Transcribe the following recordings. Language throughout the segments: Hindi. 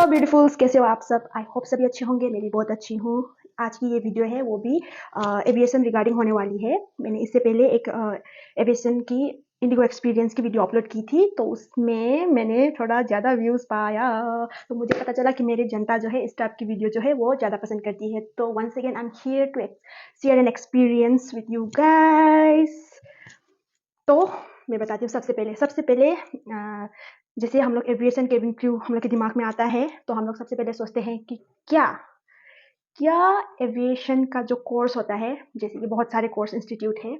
हेलो ब्यूटीफुल्स, कैसे हो आप सब? आई होप सभी अच्छे होंगे। मैं भी बहुत अच्छी हूँ। आज की ये वीडियो है वो भी एविएशन रिगार्डिंग होने वाली है। मैंने इससे पहले एक एविएशन की इंडिगो एक्सपीरियंस की वीडियो अपलोड की थी, तो उसमें मैंने थोड़ा ज़्यादा व्यूज़ पाया, तो मुझे पता चला कि मेरी जनता जो है इस टाइप की वीडियो जो है वो ज़्यादा पसंद करती है। तो once again I am here to share an experience with you guys. तो मैं बताती हूँ। सबसे पहले जैसे हम लोग एविएशन केबिन क्रू हम लोग के दिमाग में आता है, तो हम लोग सबसे पहले सोचते हैं कि क्या क्या एविएशन का जो कोर्स होता है, जैसे कि बहुत सारे कोर्स इंस्टीट्यूट हैं,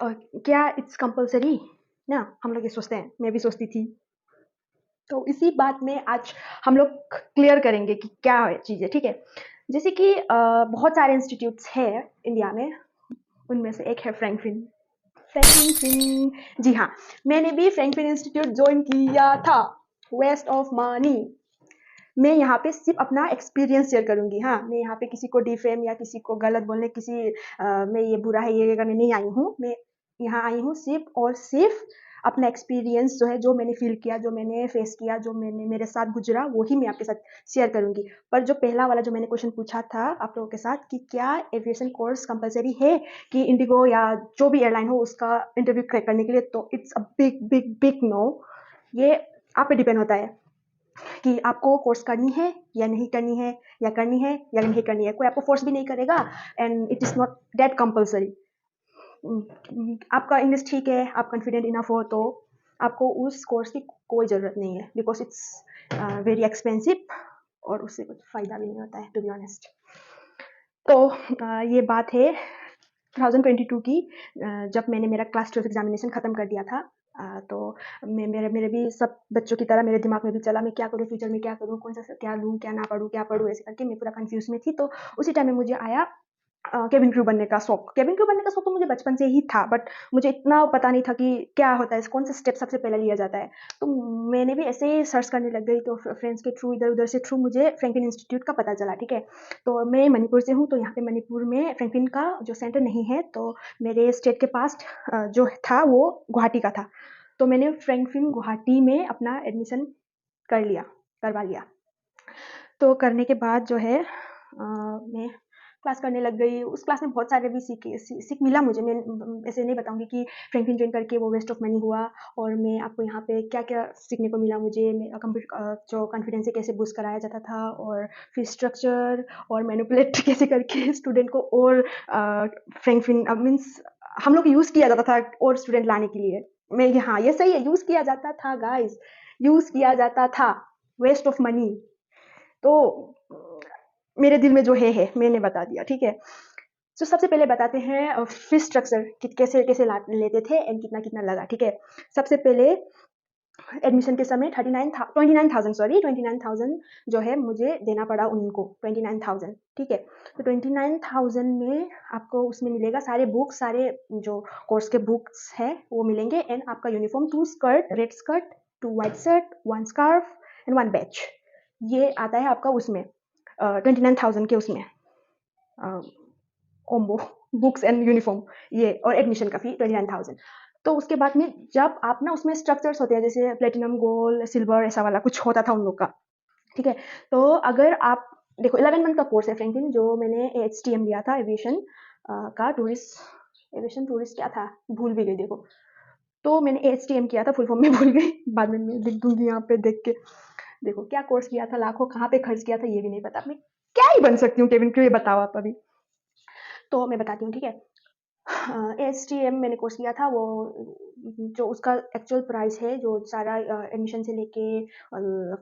और क्या इट्स कंपलसरी ना? हम लोग ये सोचते हैं, मैं भी सोचती थी। तो इसी बात में आज हम लोग क्लियर करेंगे कि क्या चीज़ है, ठीक है? जैसे कि बहुत सारे इंस्टीट्यूट्स हैं इंडिया में, उनमें से एक है फ्रैंकलिन। जी हाँ, मैंने भी फ्रैंकलिन इंस्टीट्यूट ज्वाइन किया था। Waste of money. मैं यहाँ पे सिर्फ अपना एक्सपीरियंस शेयर करूंगी। हाँ, मैं यहाँ पे किसी को डिफेम या किसी को गलत बोलने, मैं ये बुरा है ये करने नहीं आई हूँ। मैं यहाँ आई हूँ सिर्फ और सिर्फ अपना एक्सपीरियंस जो है, जो मैंने फील किया, जो मैंने फेस किया, जो मैंने मेरे साथ गुजरा, वही मैं आपके साथ शेयर करूंगी। पर जो पहला वाला जो मैंने क्वेश्चन पूछा था आप लोगों के साथ कि क्या एविएशन कोर्स कंपलसरी है कि इंडिगो या जो भी एयरलाइन हो उसका इंटरव्यू क्रैक करने के लिए, तो it's a big big big no. ये आप पे डिपेंड होता है कि आपको कोर्स करनी है या नहीं करनी है, या करनी है या नहीं करनी है। कोई आपको फोर्स भी नहीं करेगा, and it is not that compulsory. आपका इंग्लिश ठीक है, आप कॉन्फिडेंट इनफ हो, तो आपको उस कोर्स की कोई ज़रूरत नहीं है, बिकॉज इट्स वेरी एक्सपेंसिव और उससे कुछ फ़ायदा भी नहीं होता है, टू बी ऑनेस्ट। तो ये बात है 2022 की, जब मैंने मेरा क्लास 12 एग्जामिनेशन ख़त्म कर दिया था। तो मेरे भी सब बच्चों की तरह मेरे दिमाग में भी चला, मैं क्या करूँ फ्यूचर में, क्या करूँ, कौन सा क्या लूँ, क्या ना पढ़ूँ, क्या पढ़ूँ, ऐसे करके मैं पूरा कंफ्यूज में थी। तो उसी टाइम में मुझे आया केबिन क्रू बनने का शौक। केबिन क्रू बनने का शौक तो मुझे बचपन से ही था, बट मुझे इतना पता नहीं था कि क्या होता है, कौन सा स्टेप सबसे पहले लिया जाता है। तो मैंने भी ऐसे ही सर्च करने लग गई, तो फ्रेंड्स के थ्रू, इधर उधर से थ्रू मुझे फ्रैंकलिन इंस्टीट्यूट का पता चला, ठीक है? तो मैं मणिपुर से हूँ, तो यहाँ पे मणिपुर में फ्रैंकलिन का जो सेंटर नहीं है, तो मेरे स्टेट के पास जो था वो गुवाहाटी का था। तो मैंने फ्रैंकलिन गुवाहाटी में अपना एडमिशन करवा लिया। तो करने के बाद जो है मैं क्लास करने लग गई। उस क्लास में बहुत सारे भी सीख मिला मुझे। मैं ऐसे नहीं बताऊंगी कि फ्रैंकलिन ज्वाइन करके वो वेस्ट ऑफ मनी हुआ। और मैं आपको यहाँ पे क्या क्या सीखने को मिला मुझे, जो कॉन्फिडेंस से कैसे बूस्ट कराया जाता था, और फीस स्ट्रक्चर, और मैनिपुलेट कैसे करके स्टूडेंट को, और फ्रैंकलिन मीन्स हम लोग यूज़ किया जाता था और स्टूडेंट लाने के लिए। मैं हाँ, ये सही है, यूज़ किया जाता था गाइस, यूज़ किया जाता था। Waste of money. तो मेरे दिल में जो है मैंने बता दिया, ठीक है? तो सबसे पहले बताते हैं फीस स्ट्रक्चर कैसे कैसे लेते थे एंड कितना कितना लगा, ठीक है? सबसे पहले एडमिशन के समय 29,000 जो है मुझे देना पड़ा उनको, 29,000, ठीक है? तो 29,000 में आपको उसमें मिलेगा सारे बुक्स, सारे जो कोर्स के बुक्स हैं वो मिलेंगे, एंड आपका uniform, 2 skirt, red skirt, 2 white shirt, 1 scarf and 1 batch. ये आता है आपका उसमें 29,000 के उसमें कॉम्बो, बुक्स एंड यूनिफॉर्म, ये और एडमिशन का फी 29,000। तो उसके बाद में जब आप ना, उसमें स्ट्रक्चर्स होते हैं, जैसे प्लेटिनम, गोल्ड, सिल्वर, ऐसा वाला कुछ होता था उन लोग का, ठीक है? तो अगर आप देखो, 11 मंथ का कोर्स है फ्रैंकलिन, जो मैंने एचटीएम लिया था, एविएशन का एविएशन टूरिस्ट क्या था, भूल भी गई देखो। तो मैंने एचटीएम किया था, फुल फॉर्म में भूल गई, बाद में मैं लिख दूंगी यहाँ पे देख के। देखो क्या कोर्स किया था, लाखों कहाँ पे खर्च किया था ये भी नहीं पता। मैं क्या ही बन सकती हूँ केबिन क्रू, ये बताओ आप अभी। तो मैं बताती हूँ, ठीक है? एस टी एम मैंने कोर्स किया था, वो जो उसका एक्चुअल प्राइस है, जो सारा एडमिशन से लेके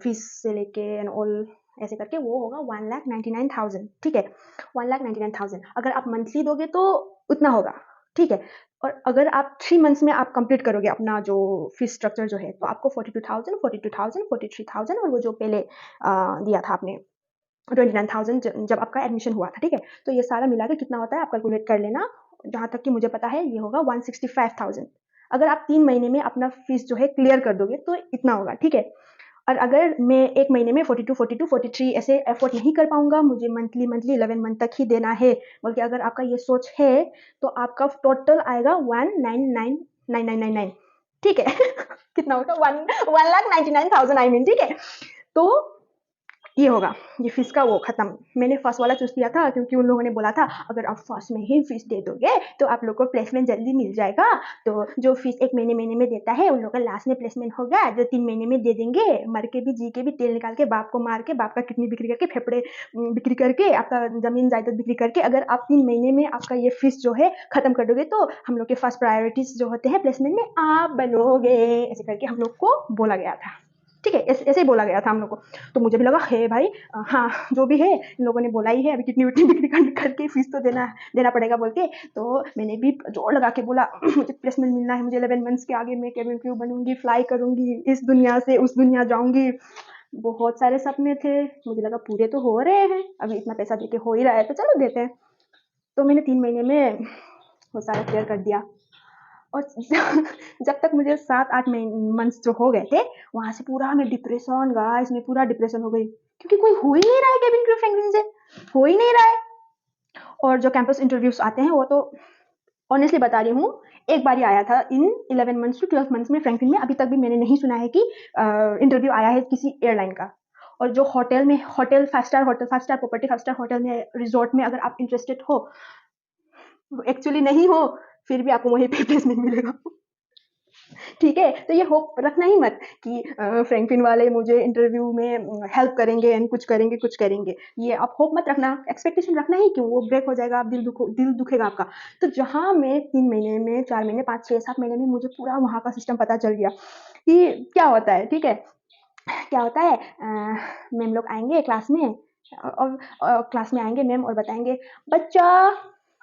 फीस से लेके एंड ऑल ऐसे करके, वो होगा 1,99,000, ठीक है? 1,99,000 अगर आप मंथली दोगे तो उतना होगा, ठीक है? और अगर आप 3 मंथ्स में आप कंप्लीट करोगे अपना जो फीस स्ट्रक्चर जो है, तो आपको 42,000, 42,000, 43,000, और वो जो पहले दिया था आपने 29,000 जब आपका एडमिशन हुआ था, ठीक है? तो ये सारा मिला के कितना होता है आप कैलकुलेट कर लेना। जहाँ तक कि मुझे पता है ये होगा 165,000। अगर आप 3 महीने में अपना फीस जो है क्लियर कर दोगे तो इतना होगा, ठीक है? और अगर मैं 1 महीने में 42, 42, 43 ऐसे एफोर्ड नहीं कर पाऊंगा, मुझे मंथली 11 मंथ तक ही देना है, बल्कि अगर आपका ये सोच है, तो आपका टोटल आएगा 1,99,999, ठीक है? कितना होगा? 1,99,000 आई मीन, ठीक है? तो ये होगा, ये फ़ीस का वो ख़त्म। मैंने फर्स्ट वाला चूज़ किया था क्योंकि उन लोगों ने बोला था अगर आप फर्स्ट में ही फ़ीस दे दोगे तो आप लोग को प्लेसमेंट जल्दी मिल जाएगा। तो जो फ़ीस 1 महीने में देता है उन लोग का लास्ट में प्लेसमेंट होगा, जो 3 महीने में दे देंगे। मर के भी जी के भी तेल निकाल के बाप को मार के बाप का किडनी बिक्री करके फेफड़े बिक्री करके आपका ज़मीन जायदाद बिक्री करके अगर आप 3 महीने में आपका ये फ़ीस जो है ख़त्म कर दोगे तो हम लोग के फर्स्ट प्रायोरिटीज़ जो होते हैं प्लेसमेंट में आप बनोगे। ऐसे करके हम लोग को बोला गया था। ठीक है, ऐसे ही बोला गया था हम लोग को। तो मुझे भी लगा हे भाई हाँ, जो भी है इन लोगों ने बोला ही है, अभी किडनी-विडनी बिक्री करके फीस तो देना पड़ेगा बोल के। तो मैंने भी जोर लगा के बोला मुझे प्लेसमेंट मिलना है, मुझे 11 मंथ्स के आगे मैं केबिन क्रू बनूँगी, फ्लाई करूँगी, इस दुनिया से उस दुनिया जाऊँगी। बहुत सारे सपने थे, मुझे लगा पूरे तो हो रहे हैं, अभी इतना पैसा देके हो ही रहा है तो चलो देते हैं। तो मैंने 3 महीने में वो सारा क्लियर कर दिया। और जब तक मुझे 7-8 मंथ्स जो हो गए थे, वहाँ से पूरा मैं डिप्रेशन गाइस, मैं पूरा डिप्रेशन हो गई। क्योंकि कोई हो ही नहीं रहा है केबिन क्रू फ्रैंकलिन से, हो ही नहीं रहा है। और जो कैंपस इंटरव्यूज़ आते हैं वो तो ऑनेस्टली बता रही हूँ, एक बार ही आया था इन 11 मंथ्स टू 12 मंथ्स में फ्रैंकलिन में। अभी तक भी मैंने नहीं सुना है कि इंटरव्यू आया है किसी एयरलाइन का। और जो hotel 5 star property 5 star hotel में रिज़ॉर्ट में अगर आप इंटरेस्टेड हो, एक्चुअली नहीं हो, फिर भी आपको वहीं पे प्लेसमेंट मिलेगा। ठीक है, तो ये होप रखना ही मत कि फ्रैंकलिन वाले मुझे इंटरव्यू में हेल्प करेंगे एंड कुछ करेंगे। ये आप होप मत रखना, एक्सपेक्टेशन रखना ही क्यों, वो ब्रेक हो जाएगा, आप दिल दुखेगा आपका। तो जहाँ मैं 3 महीने में, 4 महीने, 5, 6, 7 महीने में मुझे पूरा वहाँ का सिस्टम पता चल गया कि क्या होता है, ठीक है? क्या होता है मैम लोग आएँगे क्लास में और क्लास में आएँगे मैम और बताएँगे, "बच्चा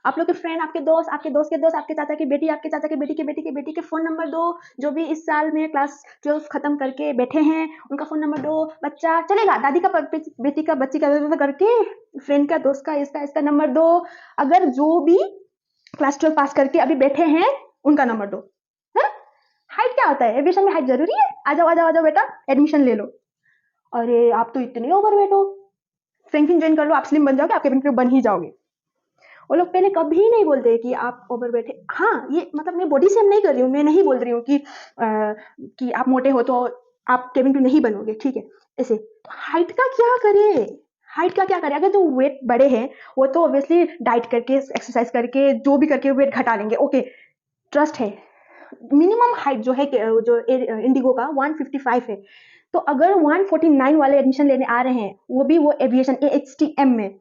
आप लोग के फ्रेंड, आपके दोस्त के दोस्त, आपके चाचा की बेटी, आपके चाचा की बेटी के बेटी के बेटी के फ़ोन नंबर दो, जो भी इस साल में क्लास 12 खत्म करके बैठे हैं, उनका फ़ोन नंबर दो। बच्चा चलेगा, दादी का बेटी का, बच्ची का करके फ्रेंड का, दोस्त का, इसका नंबर दो। अगर जो भी क्लास 12 पास करके अभी बैठे हैं, उनका नंबर दो। हाँ? हाइट क्या होता है? एविएशन में हाइट ज़रूरी है? आ जाओ बेटा, एडमिशन ले लो। अरे! आप तो इतने ओवरवेट हो। फ्रैंकलिन जॉइन कर लो, आप स्लिम बन जाओगे, आप केबिन क्रू बन ही जाओगे। वो लोग पहले कभी नहीं बोलते कि आप ओवरवेट है। हाँ, ये मतलब मैं बॉडी शेम नहीं कर रही हूँ, मैं नहीं बोल रही हूँ कि आप मोटे हो तो आप केबिन क्रू नहीं बनोगे, ठीक है, ऐसे। तो हाइट का क्या करें? हाइट का क्या करें? अगर जो वेट बड़े हैं, वो तो ऑब्वियसली डाइट करके, एक्सरसाइज करके, जो भी करके वेट घटा लेंगे, ओके, ट्रस्ट है। मिनिमम हाइट जो है जो इंडिगो का 155 है। तो अगर 149 वाले एडमिशन लेने आ रहे हैं, वो भी वो एविएशन एएचटीएम में,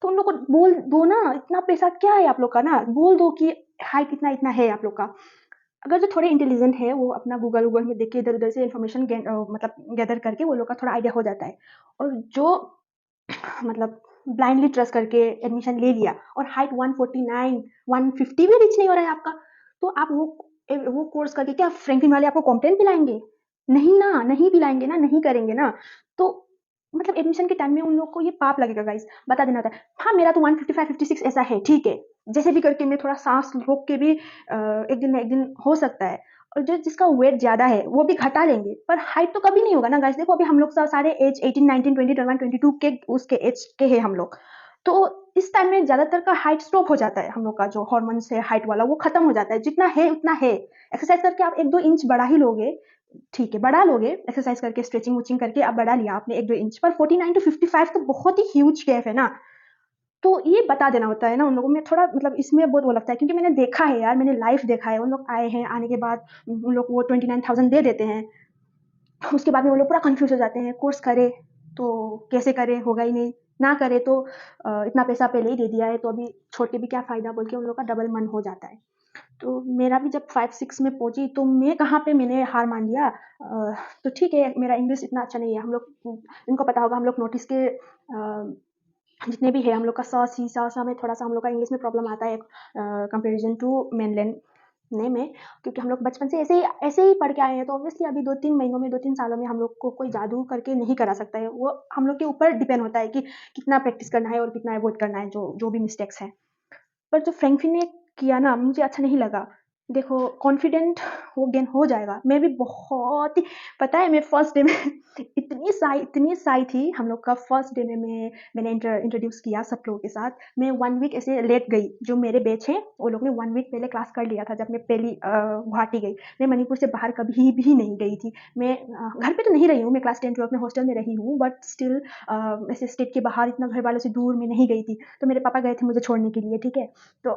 तो उन लोग को बोल दो ना, इतना पैसा क्या है आप लोग का ना, बोल दो कि हाइट इतना-इतना है आप लोग का। अगर जो थोड़े इंटेलिजेंट है, वो अपना गूगल में देख के इधर-उधर से इन्फॉर्मेशन मतलब गैदर करके वो लोग का थोड़ा आइडिया हो जाता है। और जो मतलब ब्लाइंडली ट्रस्ट करके एडमिशन ले लिया और हाइट 149, 150 भी रीच नहीं हो रहा है आपका, तो आप वो कोर्स करके क्या फ्रैंकलिन वाले आपको कॉम्प्लेन पिलाएँगे? नहीं ना, नहीं पिलाएँगे ना, नहीं करेंगे ना। तो मतलब एडमिशन के टाइम में उन लोग को ये पाप लगेगा गाइस, बता देना होता है। हाँ, मेरा तो 155, 56 ऐसा है, ठीक है। जैसे भी करके मैं थोड़ा साँस रोक के भी एक दिन ना एक दिन हो सकता है। और जो जिसका वेट ज़्यादा है, वो भी घटा लेंगे, पर हाइट तो कभी नहीं होगा ना गाइस। देखो अभी हम लोग सारे एज 18, 19, 20, 21, 22 के उसके एज के हैं हम लोग। तो इस टाइम में ज़्यादातर का हाइट स्टॉप हो जाता है, हम लोग का जो हार्मोन्स है हाइट वाला वो खत्म हो जाता है, जितना है उतना है। एक्सरसाइज़ करके आप 1-2 इंच बढ़ा ही लोगे, ठीक है, बढ़ा लोगे, एक्सरसाइज़ करके, स्ट्रेचिंग-वेचिंग करके आप बढ़ा लिया आपने 1-2 इंच, पर 49 टू 55 तो बहुत ही ह्यूज गैप है ना। तो ये बता देना होता है ना उन लोगों में, थोड़ा मतलब इसमें बहुत वो लगता है क्योंकि मैंने देखा है यार, मैंने लाइव देखा है, उन लोग आए हैं, आने के बाद उन लोग वो 29,000 दे देते हैं। उसके बाद में वो लोग पूरा कन्फ्यूज़ हो जाते हैं, कोर्स करें तो कैसे करें? होगा ही नहीं, ना करें तो इतना पैसा पहले ही दे दिया है, तो अभी छोड़ के भी क्या फ़ायदा बोल के उन लोग का डबल मन हो जाता है। तो मेरा भी जब 5-6 में पहुँची तो मैं कहाँ पे मैंने हार मान लिया। तो ठीक है, मेरा इंग्लिश इतना अच्छा नहीं है, हम लोग इनको पता होगा, हम लोग नोटिस के जितने भी हैं हम लोग का स, सी, स में थोड़ा-सा हम लोग का इंग्लिश में प्रॉब्लम आता है कंपैरिज़न टू मेनलैंड में, क्योंकि हम लोग बचपन से ऐसे ही पढ़ के आए हैं, तो ऑब्वियसली अभी 2-3 महीनों में, 2-3 सालों में हम लोग को कोई जादू करके नहीं करा सकता है। वो हम लोग के ऊपर डिपेंड होता है कि कितना प्रैक्टिस करना है और कितना अवॉइड करना है जो भी मिस्टेक्स हैं। पर जो फ्रैंकलिन ने किया ना, मुझे अच्छा नहीं लगा। देखो कॉन्फिडेंट हो गेन हो जाएगा। मैं भी बहुत ही पता है मैं फर्स्ट डे में इतनी शाई थी। हम लोग का फर्स्ट डे में मैंने इंट्रोड्यूस किया सब लोगों के साथ। मैं 1 वीक ऐसे लेट गई। जो मेरे बैच हैं वो लोग ने 1 वीक पहले क्लास कर लिया था जब मैं पहली गुवाहाटी गई। मैं मणिपुर से बाहर कभी भी नहीं गई थी। मैं घर पे तो नहीं रही हूँ, मैं क्लास 10-12 में हॉस्टल में रही हूँ, बट स्टिल ऐसे स्टेट के बाहर इतना घर वालों से दूर मैं नहीं गई थी। तो मेरे पापा गए थे मुझे छोड़ने के लिए, ठीक है? तो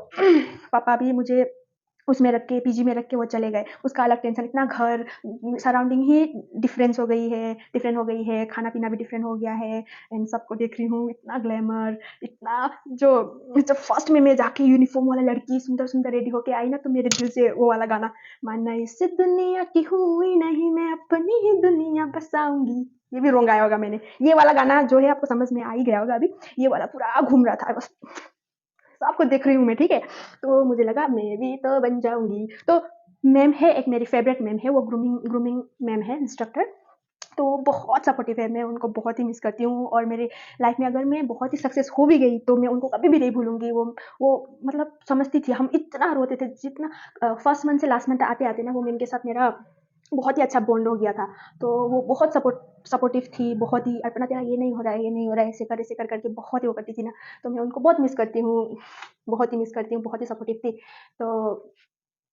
पापा भी मुझे उसमें रख के पीजी में रख के वो चले गए। उसका अलग टेंशन, इतना घर सराउंडिंग ही डिफरेंट हो गई है, खाना-पीना भी डिफरेंट हो गया है एंड सबको देख रही हूँ, इतना ग्लैमर, इतना जो जब फर्स्ट में मैं जाके यूनिफ़ॉर्म वाला लड़की सुंदर-सुंदर रेडी होके आई ना, तो मेरे दिल से वो वाला गाना, माना इस दुनिया की हुई नहीं, मैं अपनी ही दुनिया बसाऊँगी। ये भी रॉन्ग गाया होगा मैंने। ये वाला गाना जो है आपको समझ में आ ही गया होगा अभी। ये वाला पूरा घूम रहा था बस। सबको देख रही हूँ मैं, ठीक है? तो मुझे लगा मैं भी तो बन जाऊँगी। तो मैम है एक मेरी फ़ेवरेट मैम है, वो ग्रूमिंग मैम है, इंस्ट्रक्टर। तो वो बहुत सपोर्टिव है, मैं उनको बहुत ही मिस करती हूँ और मेरे लाइफ में अगर मैं बहुत ही सक्सेस हो भी गई, तो मैं उनको कभी भी नहीं भूलूँगी। वो मतलब समझती थी, हम इतना रोते थे जितना फर्स्ट मंथ से लास्ट मंथ आते-आते ना वो मैम के साथ मेरा बहुत ही अच्छा बॉन्ड हो गया था। तो वो बहुत सपोर्टिव थी, बहुत ही अर्पणा तेरा ये नहीं हो रहा है, ये नहीं हो रहा है, ऐसे कर करके बहुत ही वो करती थी ना, तो मैं उनको बहुत मिस करती हूँ, बहुत ही मिस करती हूँ, बहुत ही सपोर्टिव थी। तो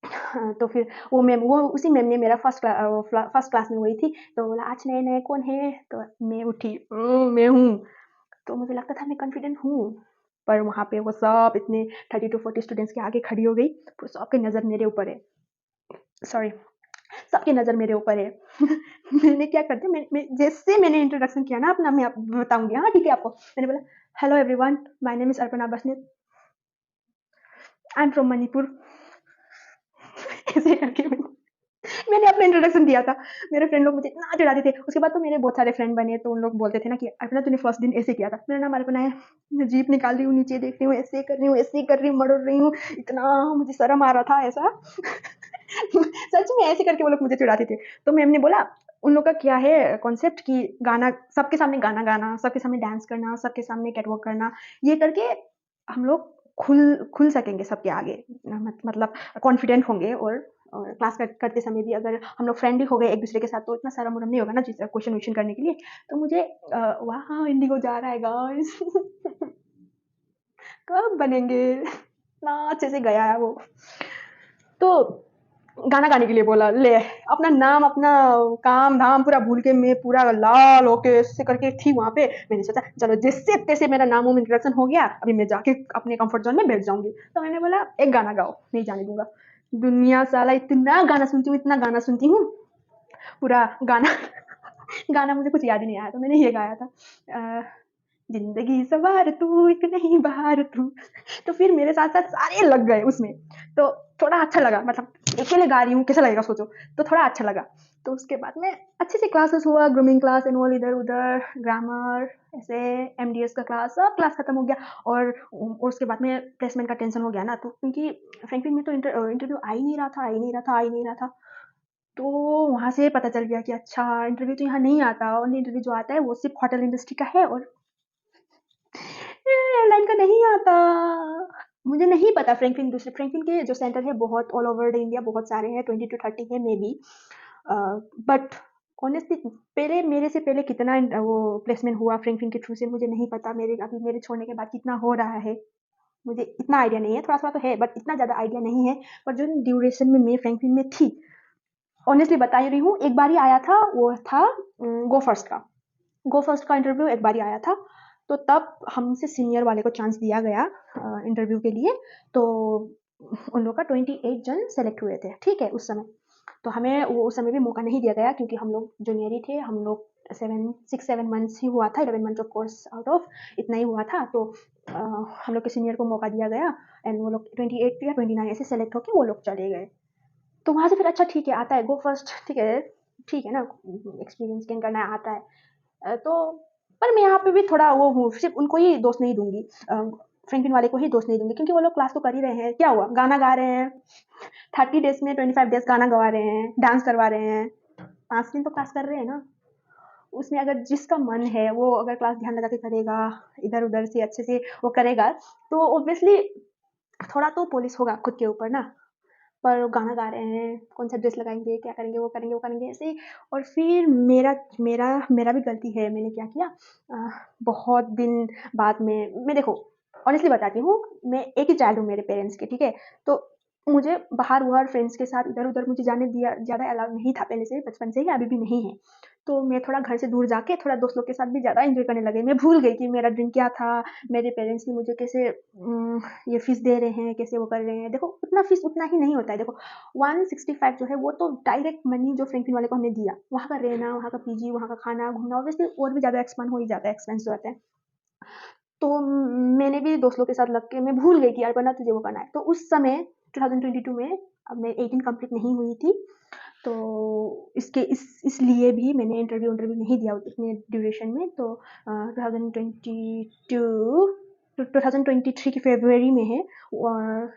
हाँ, तो फिर वो उसी मैम ने मेरा फर्स्ट क्लास में हुई थी, तो बोला आज नए-नए कौन है? तो मैं उठी, मैं हूँ। तो मुझे लगता था मैं कॉन्फिडेंट हूँ, पर वहाँ पे वो सब इतने 30 टू 40 स्टूडेंट्स के आगे खड़ी हो गई, फिर सबकी नज़र मेरे ऊपर है। सॉरी, सबकी नज़र मेरे ऊपर है। मैंने क्या कर दिया, जैसे मैंने इंट्रोडक्शन किया ना अपना, मैं बताऊँगी, हाँ ठीक है आपको। मैंने बोला, hello everyone, my name is Arpana Basnik, I am from Manipur. ऐसे करके मैंने अपना इंट्रोडक्शन दिया था। मेरे फ्रेंड लोग मुझे इतना चिढ़ाते थे। उसके बाद तो मेरे बहुत सारे फ्रेंड बने, तो उन लोग बोलते थे ना कि अर्पणा तूने फर्स्ट दिन ऐसे किया था। मेरा नाम अर्पणा है, मैं जीभ निकाल रही हूँ, नीचे देख रही हूँ, ऐसे कर रही हूँ, ऐसे कर रही हूँ, मरोड़ रही हूँ। इतना मुझे शर्म आ रहा था ऐसा। सच में ऐसे करके वो लोग मुझे चिढ़ाते थे। तो मैम ने बोला, उन लोग का क्या है कॉन्सेप्ट कि गाना सबके सामने गाना गाना, सबके सामने डांस करना, सबके सामने कैटवॉक करना, ये करके हम लोग खुल सकेंगे सबके आगे। मतलब कॉन्फिडेंट होंगे और क्लास करते समय भी अगर हम लोग फ्रेंडली हो गए एक दूसरे के साथ, तो इतना शर्म उरम नहीं होगा ना क्वेश्चन वोश्चन करने के लिए। तो मुझे वाह इंडिगो जा रहा है गाइस। कब बनेंगे, इतना अच्छे से गया है वो। तो गाना गाने के लिए बोला, ले अपना नाम अपना काम धाम पूरा भूल के मैं पूरा लाल होके ऐसे करके थी वहां पे। मैंने सोचा चलो जैसे तैसे मेरा नाम वाम इंट्रोडक्शन हो गया, अभी मैं जाके अपने कंफर्ट जोन में बैठ जाऊंगी। तो मैंने बोला एक गाना गाओ, नहीं जाने दूंगा। दुनिया साला इतना गाना सुनती हूँ, इतना गाना सुनती हूँ, पूरा गाना गाना मुझे कुछ याद ही नहीं आया, तो मैंने ये गाया था, अ, जिंदगी सवार तू एक नहीं बाहर तू। तो फिर मेरे साथ साथ सारे लग गए उसमें। तो थोड़ा अच्छा लगा, मतलब अकेले गा रही हूँ कैसा लगेगा सोचो। तो थोड़ा अच्छा लगा। तो उसके बाद में अच्छे से क्लासेस हुआ, ग्रूमिंग क्लास एंड ऑल, इधर उधर ग्रामर, ऐसे एमडीएस का क्लास, सब क्लास खत्म हो गया। और उसके बाद में प्लेसमेंट का टेंशन हो गया ना, तो क्योंकि फ्रैंकलिन में तो इंटरव्यू आ ही नहीं रहा था, आ ही नहीं रहा था, आ ही नहीं रहा था। तो वहाँ से पता चल गया कि अच्छा इंटरव्यू तो यहाँ नहीं आता, ओनली इंटरव्यू जो आता है वो सिर्फ होटल इंडस्ट्री का है और एयरलाइन का नहीं आता। मुझे नहीं पता, फ्रैंकलिन के जो सेंटर है बहुत ऑल ओवर द इंडिया बहुत सारे हैं, 20 टू 30 है मे बी। बट ऑनेस्टली पहले मेरे से पहले कितना वो प्लेसमेंट हुआ फ्रैंकलिन के थ्रू से मुझे नहीं पता। मेरे छोड़ने के बाद कितना हो रहा है मुझे इतना आइडिया नहीं है, थोड़ा थोड़ा तो है बट इतना ज़्यादा आइडिया नहीं है। पर जो ड्यूरेशन में मैं फ्रैंकलिन में थी, ऑनेस्टली बता ही रही हूँ, एक बार ही आया था, वो था गो फर्स्ट का। गो फर्स्ट का इंटरव्यू एक बार ही आया था। तो तब हमसे सीनियर वाले को चांस दिया गया इंटरव्यू के लिए। तो उन लोग का 28 जन सेलेक्ट हुए थे, ठीक है उस समय। तो हमें वो उस समय भी मौका नहीं दिया गया क्योंकि हम लोग जूनियर ही थे। हम लोग 7 ही हुआ था, 11 month of course out of इतना ही हुआ था। तो हम लोग के सीनियर को मौका दिया गया एंड वो लोग 28 या 29 ऐसे सेलेक्ट होके वो लोग चले गए। तो वहाँ से फिर अच्छा ठीक है आता है गो फर्स्ट, ठीक है ना, एक्सपीरियंस गेन करना आता है। तो पर मैं यहाँ पे भी थोड़ा वो हूँ, सिर्फ उनको ही दोष नहीं दूंगी, फ्रैंकलिन वाले को ही दोष नहीं दूंगी क्योंकि वो लोग क्लास तो कर ही रहे हैं। क्या हुआ, गाना गा रहे हैं, 30 डेज में 25 डेज गाना गवा रहे हैं, डांस करवा रहे हैं, 5 दिन तो क्लास कर रहे हैं ना। उसमें अगर जिसका मन है वो अगर क्लास ध्यान लगा के करेगा, इधर उधर से अच्छे से वो करेगा, तो ऑब्वियसली थोड़ा तो पॉलिश होगा खुद के ऊपर ना। पर गाना गा रहे हैं, कौन सा ड्रेस लगाएँगे, क्या करेंगे, वो करेंगे ऐसे ही। और फिर मेरा मेरा मेरा भी गलती है, मैंने क्या किया बहुत दिन बाद में मैं देखो ऑनेस्टली बताती हूँ, मैं एक ही चाइल्ड हूँ मेरे पेरेंट्स के, ठीक है? तो मुझे बाहर-वाहर फ्रेंड्स के साथ इधर-उधर मुझे जाने दिया ज़्यादा अलाउ नहीं था पहले से, बचपन से ही, अभी भी नहीं है। तो मैं थोड़ा घर से दूर जाके थोड़ा दोस्त लोग के साथ भी ज़्यादा एन्जॉय करने लगी। मैं भूल गई कि मेरा ड्रीम क्या था, मेरे पेरेंट्स ने मुझे कैसे ये फ़ीस दे रहे हैं, कैसे वो कर रहे हैं। देखो उतना फ़ीस उतना ही नहीं होता है। देखो 165 जो है वो तो डायरेक्ट मनी जो फ्रैंकलिन वाले को हमने दिया। वहाँ का रहना, वहाँ का पीजी, वहाँ का खाना, घूमना ऑब्वियसली और भी ज़्यादा एक्सपेंड हो ही जाता है, एक्सपेंस हो जाता है। तो मैंने भी दोस्त लोग के साथ लग के मैं भूल गई कि यार बना तुझे वो करना है। तो उस समय 2022 में अब मैं 18 कंप्लीट नहीं हुई थी, तो इसके इसलिए भी मैंने इंटरव्यू नहीं दिया उतने ड्यूरेशन में। तो 2022 टू 2023 की फ़रवरी में है।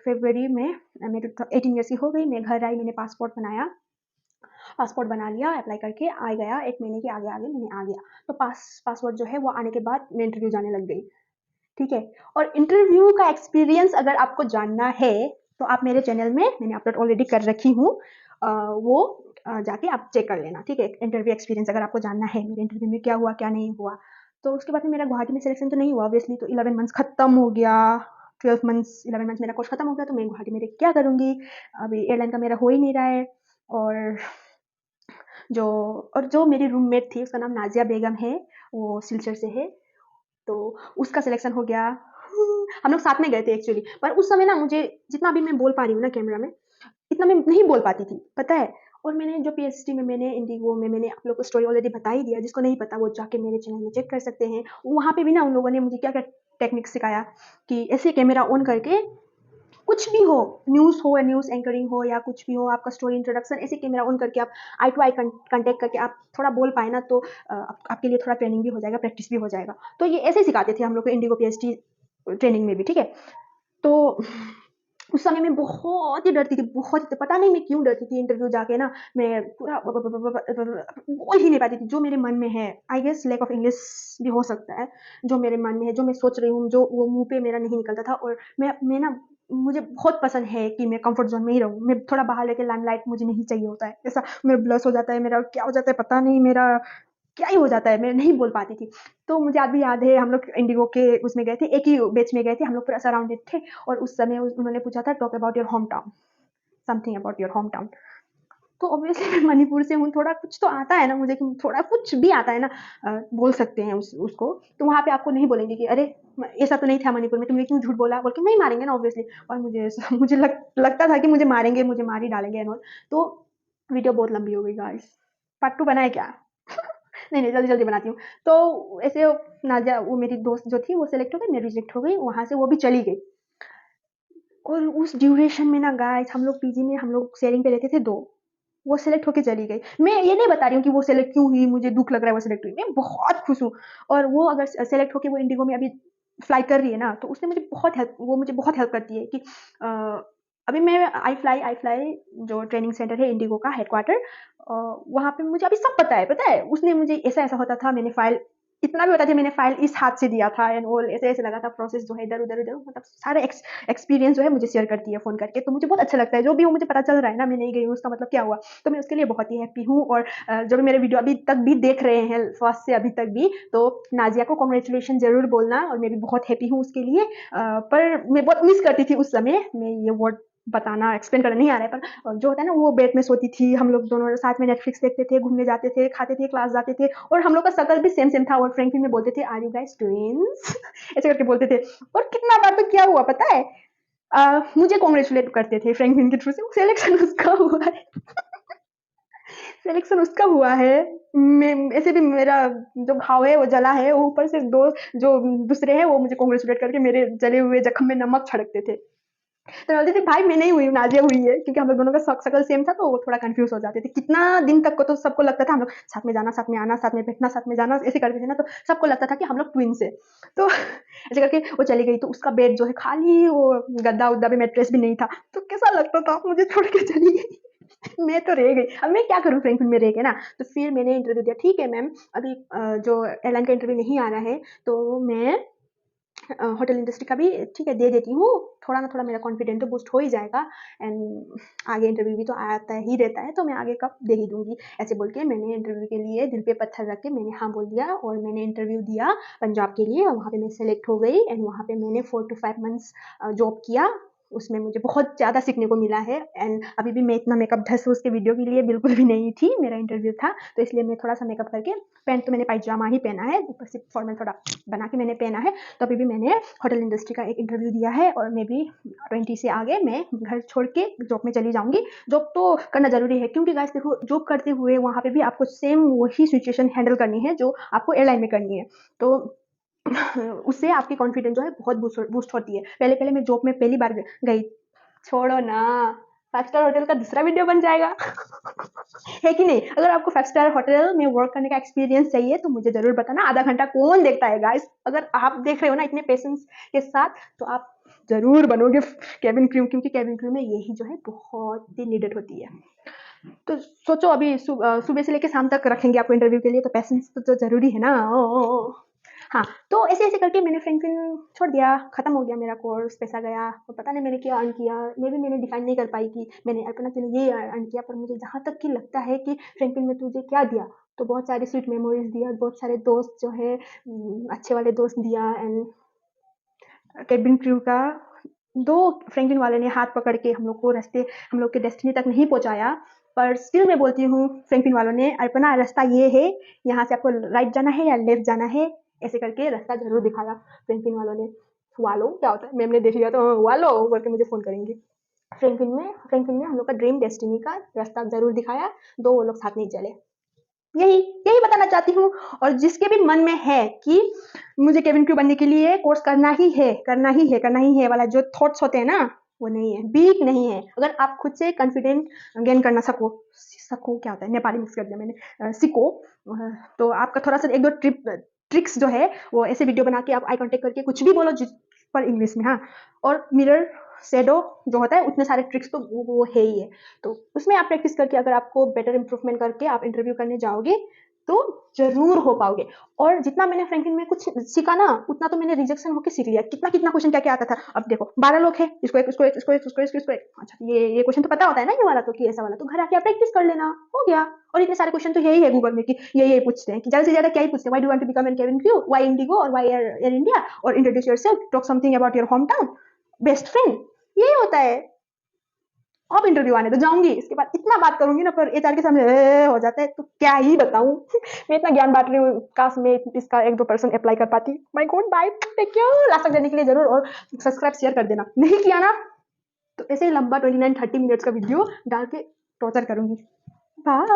फ़रवरी में मैं तो 18 ईयर्स की हो गई, मैं घर आई, मैंने पासपोर्ट बना लिया, अप्लाई करके आ गया, 1 महीने के आगे-आगे मैंने आ गया। तो पासपोर्ट जो है वो आने के बाद मैं इंटरव्यू जाने लग गई। ठीक है? और इंटरव्यू का एक्सपीरियंस अगर आपको जानना है, तो आप मेरे चैनल में मैंने अपलोड ऑलरेडी कर रखी हूँ। वो जाके आप चेक कर लेना, ठीक है? इंटरव्यू एक्सपीरियंस अगर आपको जानना है, मेरे इंटरव्यू में क्या हुआ, क्या नहीं हुआ। तो उसके बाद में मेरा गुवाहाटी में सिलेक्शन तो नहीं हुआ ऑब्वियसली, तो 11 मंथ्स खत्म हो गया। 12 मंथ्स 11 मंथ्स मेरा कोर्स खत्म हो गया, तो मैं गुवाहाटी में रह के क्या करूँगी? अभी एयरलाइन का मेरा हो ही नहीं रहा है। और जो जो मेरी रूममेट थी, उसका नाम नाज़िया बेगम है, वो सिलचर से है। तो उसका सिलेक्शन हो गया। हम लोग साथ में गए थे एक्चुअली, पर उस समय ना मुझे जितना भी मैं बोल पा रही हूँ ना कैमरा में, इतना मैं नहीं बोल पाती थी, पता है? और मैंने जो पीएचडी में मैंने इंडिगो में मैंने आप लोग को स्टोरी ऑलरेडी बता ही दिया, जिसको नहीं पता वो जाके मेरे चैनल में चेक कर सकते हैं। वहाँ पे भी ना उन लोगों ने मुझे क्या-क्या टेक्निक सिखाया कि ऐसे कैमरा ऑन करके कुछ भी हो, न्यूज़ हो या न्यूज़ एंकरिंग हो या कुछ भी हो, आपका स्टोरी इंट्रोडक्शन ऐसे कैमरा ऑन करके आप आई टू आई कॉन्टैक्ट करके आप थोड़ा बोल पाए ना, तो आपके लिए थोड़ा ट्रेनिंग भी हो जाएगा, प्रैक्टिस भी हो जाएगा। तो ये ऐसे ही सिखाते थे हम लोग को इंडिगो पीएचडी ट्रेनिंग में भी, ठीक है? तो उस समय मैं बहुत ही डरती थी, बहुत ही, पता नहीं मैं क्यों डरती थी। इंटरव्यू जाके ना मैं पूरा बोल ही नहीं पाती थी जो मेरे मन में है। I guess lack of English भी हो सकता है। जो मेरे मन में है, जो मैं सोच रही हूँ, जो वो मुँह पे मेरा नहीं निकलता था। और मैं ना मुझे बहुत पसंद है कि मैं कम्फर्ट ज़ोन में ही रहूँ। मैं थोड़ा बाहर लेके लाइमलाइट मुझे नहीं चाहिए होता है। ऐसा मेरा ब्लश हो जाता है, मेरा क्या हो जाता है पता नहीं, मेरा क्या ही हो जाता है, मैं नहीं बोल पाती थी। तो मुझे आज भी याद है, हम लोग इंडिगो के उसमें गए थे, एक ही बैच में गए थे, हम लोग पूरा सराउंडेड थे। और उस समय उन्होंने पूछा था talk about your home town, something about your home town. तो ऑब्वियसली मैं मणिपुर से हूँ, थोड़ा कुछ तो आता है ना मुझे, कि थोड़ा कुछ भी आता है ना, बोल सकते हैं उसको। तो वहाँ पे आपको नहीं बोलेंगे कि अरे ऐसा तो नहीं था मणिपुर में, तुमने क्यों झूठ बोला, बोल के नहीं मारेंगे ना ऑब्वियसली। और मुझे लगता था कि मुझे मारेंगे, मुझे मार ही डालेंगे एंड ऑल। तो वीडियो बहुत लंबी हो गई गाइस, पार्ट 2 बनाए क्या? नहीं, नहीं, जल्दी-जल्दी बनाती हूँ। तो ऐसे नाज़िया, वो मेरी दोस्त जो थी वो सेलेक्ट हो गई, मैं रिजेक्ट हो गई, वहाँ से वो भी चली गई। और उस ड्यूरेशन में ना गाइस, हम लोग पीजी में हम लोग शेयरिंग पे रहते थे 2, वो सेलेक्ट होके चली गई। मैं ये नहीं बता रही हूँ कि वो सेलेक्ट क्यों हुई, मुझे दुःख लग रहा है वो सेलेक्ट हुई। मैं बहुत खुश हूँ। और वो अगर सेलेक्ट होके वो इंडिगो में अभी फ्लाई कर रही है ना, तो उसने मुझे बहुत हेल्प करती है कि अ, अभी मैं आई फ्लाई जो ट्रेनिंग सेंटर है इंडिगो का हेडक्वार्टर, वहाँ पे मुझे अभी सब पता है। उसने मुझे ऐसा-ऐसा होता था, मैंने फाइल इतना भी बता दिया, मैंने फाइल इस हाथ से दिया था एंड ऑल, ऐसे-ऐसे लगा था प्रोसेस जो है इधर-उधर मतलब सारे एक्सपीरियंस जो है मुझे शेयर करती है फ़ोन करके। तो मुझे बहुत अच्छा लगता है, जो भी वो मुझे पता चल रहा है ना, मैं नहीं गई हूँ, उसका मतलब क्या हुआ? तो मैं उसके लिए बहुत ही हैप्पी हूँ। और जो भी मेरे वीडियो अभी तक भी देख रहे हैं फर्स्ट से अभी तक भी, तो नाज़िया को कांग्रेचुलेशन ज़रूर बोलना, और मैं भी बहुत हैप्पी हूँ उसके लिए। पर मैं बहुत मिस करती थी उस समय, मैं ये वर्ड बताना एक्सप्लेन करना नहीं आ रहा है, पर जो होता है ना, वो बेड में सोती थी, हम लोग दोनों साथ में नेटफ्लिक्स देखते थे, घूमने जाते थे, खाते थे, क्लास जाते थे। और हम लोग का शक्ल भी सेम था, और फ्रैंकलिन में बोलते थे आर यू गाइस ट्विन्स ऐसे करके बोलते थे। और कितना बार तो क्या हुआ पता है, मुझे कांग्रेचुलेट करते थे फ्रैंकलिन के थ्रू से, सिलेक्शन उसका हुआ है सिलेक्शन उसका हुआ है। मैं ऐसे भी मेरा जो घाव है वो जला है, ऊपर से दो जो दूसरे हैं वो मुझे कांग्रेचुलेट करके मेरे जले हुए जख्म में नमक छिड़कते थे। तो बोलते थे भाई मैं नहीं हुई हूँ, नाज़िया हुई है, क्योंकि हम लोग दोनों का शकल सेम था, तो वो थोड़ा कंफ्यूज हो जाते थे। कितना दिन तक को तो सबको लगता था हम लोग साथ में जाना, साथ में आना, साथ में बैठना, साथ में जाना, ऐसे करते थे ना, तो सबको लगता था कि हम लोग ट्विन्स है। तो ऐसे करके वो चली गई, तो उसका बेड जो है खाली, वो गद्दा उद्दा भी, मैट्रेस भी नहीं था। तो कैसा लगता था, मुझे छोड़ के चली गई मैं तो रह गई। अब मैं क्या करूँ फ्रैंकलिन में रह के ना। तो फिर मैंने इंटरव्यू दिया, ठीक है मैम, अभी जो एयरलाइन का इंटरव्यू नहीं आ रहा है, तो मैं होटल इंडस्ट्री का भी ठीक है दे देती हूँ, थोड़ा ना थोड़ा मेरा कॉन्फिडेंट तो बूस्ट हो ही जाएगा एंड आगे इंटरव्यू भी तो आता ही रहता है, तो मैं आगे कब दे ही दूँगी। ऐसे बोल के मैंने इंटरव्यू के लिए दिल पे पत्थर रख के मैंने हाँ बोल दिया और मैंने इंटरव्यू दिया पंजाब के लिए और वहाँ पे मैं सेलेक्ट हो गई एंड वहाँ पे मैंने 4 टू 5 मंथ्स जॉब किया। उसमें मुझे बहुत ज़्यादा सीखने को मिला है एंड अभी भी मैं इतना मेकअप ढस-वस के वीडियो के लिए बिल्कुल भी नहीं थी, मेरा इंटरव्यू था, तो इसलिए मैं थोड़ा-सा मेकअप करके पैंट तो मैंने पायजामा ही पहना है, ऊपर से फॉर्मल थोड़ा बना के मैंने पहना है। तो अभी भी मैंने होटल इंडस्ट्री का एक इंटरव्यू दिया है और मे बी 20 से आगे मैं घर छोड़ के जॉब में चली जाऊँगी। जॉब तो करना ज़रूरी है क्योंकि गाइस देखो जॉब करते हुए वहाँ पे भी आपको सेम वही सिचुएशन हैंडल करनी है जो आपको एयरलाइन में करनी है। तो उससे आपकी कॉन्फिडेंस जो है बहुत बूस्ट होती है। पहले-पहले मैं जॉब में पहली बार गई, छोड़ो ना, 5 स्टार होटल का दूसरा वीडियो बन जाएगा। है कि नहीं? अगर आपको 5 स्टार होटल में वर्क करने का एक्सपीरियंस चाहिए तो मुझे ज़रूर बताना, आधा घंटा कौन देखता है गाइस? अगर आप देख रहे हो ना इतने पेशेंस के साथ तो आप ज़रूर बनोगे केबिन क्रू क्योंकि केबिन क्रू में यही जो है बहुत ही नीडेड होती है। तो सोचो अभी सुबह से लेके शाम तक रखेंगे आपको इंटरव्यू के लिए तो पेशेंस तो ज़रूरी है ना। हाँ, तो ऐसे-ऐसे करके मैंने फ्रैंकलिन छोड़ दिया, खत्म हो गया मेरा कोर्स, पैसा गया और पता नहीं मैंने क्या अर्न किया। मे बी मैंने डिफाइन नहीं कर पाई कि मैंने अपना के लिए ये अर्न किया, पर मुझे जहाँ तक कि लगता है कि फ्रैंकलिन में तुझे क्या दिया, तो बहुत सारी स्वीट मेमोरीज़ दिया, बहुत सारे दोस्त जो है अच्छे वाले दोस्त दिया एंड केबिन क्रू का 2 फ्रैंकलिन वाले ने हाथ पकड़ के हम लोग के डेस्टिनी तक नहीं पहुँचाया, पर स्टिल मैं बोलती हूँ फ्रैंकलिन वालों ने अपना रास्ता ये है, यहाँ से आपको राइट जाना है या लेफ्ट जाना है, ऐसे करके रास्ता ज़रूर दिखाया फ्रैंकलिन वालों ने। वालो क्या होता है? मैम ने देख लिया तो वालो बोल के मुझे फ़ोन करेंगी। फ्रैंकलिन में हम लोग का ड्रीम डेस्टिनी का रास्ता ज़रूर दिखाया, 2 वो लोग साथ नहीं चले। यही यही बताना चाहती हूँ और जिसके भी मन में है कि मुझे केबिन क्रू बनने के लिए कोर्स करना ही है वाला जो थॉट्स होते हैं ना, वो नहीं है, वीक नहीं है। अगर आप खुद से कॉन्फिडेंट गेन करना सको क्या होता है? नेपाली मिक्स कर दिया मैंने सीखो तो आपका थोड़ा-सा 1-2 ट्रिक्स जो है वो ऐसे वीडियो बना के आप आई कॉन्टैक्ट करके कुछ भी बोलो पर इंग्लिश में हाँ, और मिरर शैडो जो होता है उतने सारे ट्रिक्स तो वो है ही है। तो उसमें आप प्रैक्टिस करके अगर आपको बेटर इम्प्रूवमेंट करके आप इंटरव्यू करने जाओगे तो ज़रूर हो पाओगे। और जितना मैंने फ्रैंकलिन में कुछ सीखा ना उतना तो मैंने रिजेक्शन होके सीख लिया। कितना-कितना क्वेश्चन क्या-क्या आता था। अब देखो 12 लोग हैं, इसको एक, इसको एक, इसको एक, इसको एक, इसको एक। अच्छा ये क्वेश्चन तो पता होता है ना ये वाला तो कि ऐसा वाला, तो घर आके आप प्रैक्टिस कर लेना, हो गया। और इतने सारे क्वेश्चन तो यही है गूगल में कि ये पूछते हैं कि ज़्यादा से ज़्यादा क्या ही पूछते हैं, why do you want to become an cabin crew? Why IndiGo और व्हाई एयर इंडिया? और introduce yourself, talk something about your home town, best friend, यही होता है। अब इंटरव्यू आने तो जाऊंगी, इसके बाद इतना बात करूंगी ना पर एचआर के सामने हो जाता है तो क्या ही बताऊं। मैं इतना ज्ञान बांट रही हूँ, काश मैं इसका 1-2% अप्लाई कर पाती। My god bye, take care, last तक देने के लिए जरूर और सब्सक्राइब शेयर कर देना, नहीं किया ना तो ऐसे ही लंबा 29-30 मिनट्स का वीडियो डाल के टॉर्चर करूंगी। बाय।